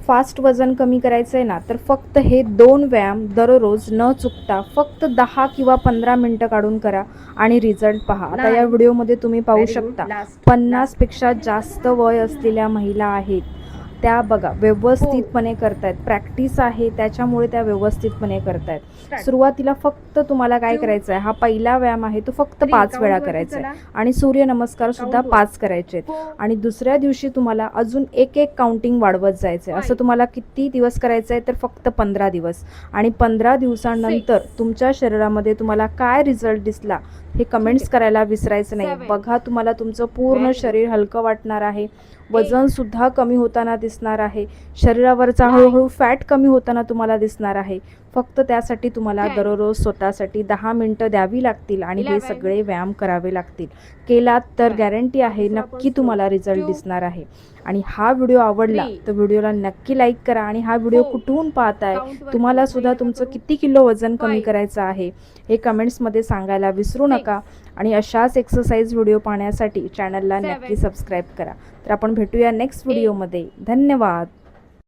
Fast वजन कमी करायचं आहे ना, तर फक्त हे 2 व्यायाम दररोज न चुकता फक्त 10 किंवा 15 मिनटं काढून करा आणि रिझल्ट पहा. आता या व्हिडिओमध्ये तुम्ही पाहू शकता 50 पेक्षा जास्त वय असलेल्या महिला आहेत. त्या बघा व्यवस्थितपणे करतायत. प्रॅक्टिस आहे त्याच्यामुळे त्या व्यवस्थितपणे करतायत. सुरुवातीला फक्त तुम्हाला काय करायचं आहे, हा पहिला व्यायाम आहे तो फक्त 5 वेळा करायचा आहे आणि सूर्यनमस्कार सुद्धा 5 करायचे आहेत. आणि दुसऱ्या दिवशी तुम्हाला अजून एक काउंटिंग वाढवत जायचं आहे. असं तुम्हाला किती दिवस करायचं आहे, तर फक्त 15 दिवस. आणि 15 दिवसांनंतर तुमच्या शरीरामध्ये तुम्हाला काय रिझल्ट दिसला हे कमेंट्स करायला विसरायचं नाही. बघा, तुम्हाला तुमचं पूर्ण शरीर हलकं वाटणार आहे, वजनसुद्धा कमी होताना दिसणार आहे, शरीरावरचा हळूहळू फॅट कमी होताना तुम्हाला दिसणार आहे. फक्त त्यासाठी तुम्हाला दररोज स्वतःसाठी 10 मिनटं द्यावी लागतील आणि हे सगळे व्यायाम करावे लागतील. केलात तर गॅरंटी आहे नक्की तुम्हाला रिझल्ट दिसणार आहे. आणि हा व्हिडिओ आवडला तर व्हिडिओला नक्की लाईक करा. आणि हा व्हिडिओ कुठून पाहताय, तुम्हाला सुद्धा तुमचं किती किलो वजन कमी करायचं आहे हे कमेंट्समध्ये सांगायला विसरू नका. आणि अशाच एक्सरसाइज व्हिडिओ पाहण्यासाठी चॅनलला नक्की सबस्क्राईब करा. तर आपण भेटूया नेक्स्ट व्हिडिओमध्ये. धन्यवाद.